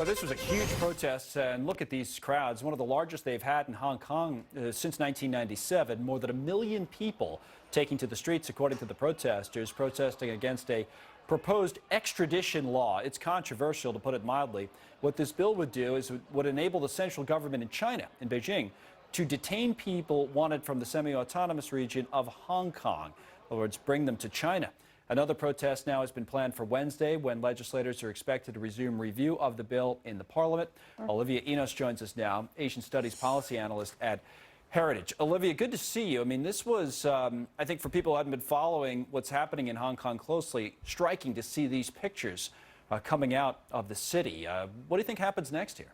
So this was a huge protest, and look at these crowds, one of the largest they've had in Hong Kong since 1997. More than 1 million people taking to the streets, according to the protesters, protesting against a proposed extradition law. It's controversial, to put it mildly. What this bill would do is it would enable the central government in China, in Beijing, to detain people wanted from the semi-autonomous region of Hong Kong. In other words, bring them to China. Another protest now has been planned for Wednesday, when legislators are expected to resume review of the bill in the parliament. Olivia Enos joins us now, Asian Studies policy analyst at Heritage. Olivia, good to see you. I mean, this was, I think for people who haven't been following what's happening in Hong Kong closely, striking to see these pictures coming out of the city. What do you think happens next here?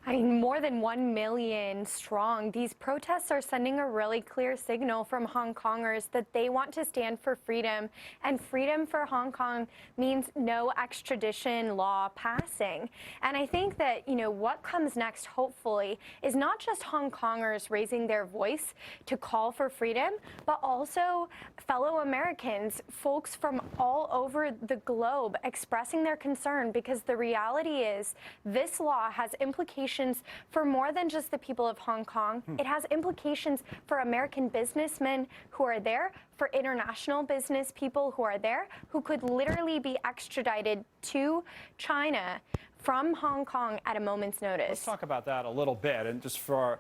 I mean, more than 1 million strong, these protests are sending a really clear signal from Hong Kongers that they want to stand for freedom. And freedom for Hong Kong means no extradition law passing. And I think that, what comes next, hopefully, is not just Hong Kongers raising their voice to call for freedom, but also fellow Americans, folks from all over the globe expressing their concern, because the reality is this law has implications for more than just the people of Hong Kong. It has implications for American businessmen who are there, for international business people who are there, who could literally be extradited to China from Hong Kong at a moment's notice. Let's talk about that a little bit. And just for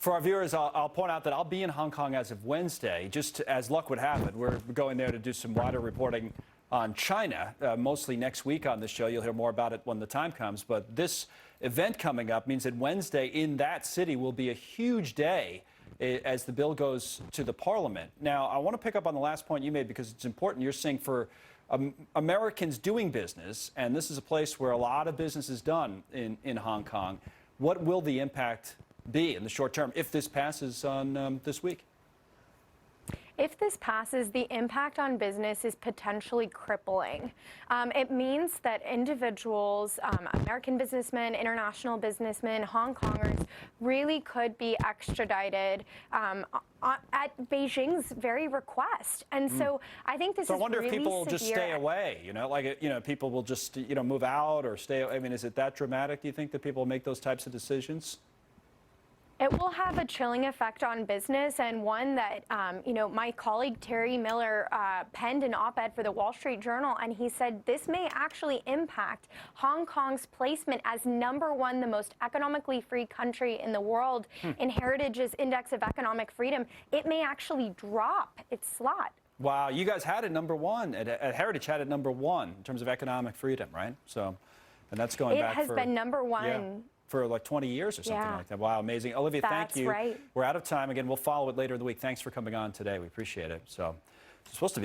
our viewers, I'll point out that I'll be in Hong Kong as of Wednesday. Just as luck would have it, we're going there to do some wider reporting on China, mostly next week on this show. You'll hear more about it when the time comes. But this event coming up means that Wednesday in that city will be a huge day as the bill goes to the parliament. Now, I want to pick up on the last point you made, because it's important. You're saying for Americans doing business, and this is a place where a lot of business is done in Hong Kong, what will the impact be in the short term if this passes on this week? If this passes, the impact on business is potentially crippling. It means that individuals, American businessmen, international businessmen, Hong Kongers, really could be extradited at Beijing's very request. And so I think this is really severe. So I wonder if people will just stay away, people will just, move out or stay. I mean, is it that dramatic, do you think, that people will make those types of decisions? It will have a chilling effect on business, and one that, my colleague Terry Miller penned an op-ed for the Wall Street Journal, and he said this may actually impact Hong Kong's placement as #1, the most economically free country in the world, in Heritage's Index of Economic Freedom. It may actually drop its slot. Wow, you guys had it #1, at Heritage had it #1 in terms of economic freedom, right? So, and that's going back for... It has been #1. Yeah, for like 20 years or something like that. Wow, amazing. Olivia, thank you. That's right. We're out of time. Again, we'll follow it later in the week. Thanks for coming on today. We appreciate it. So, it's supposed to be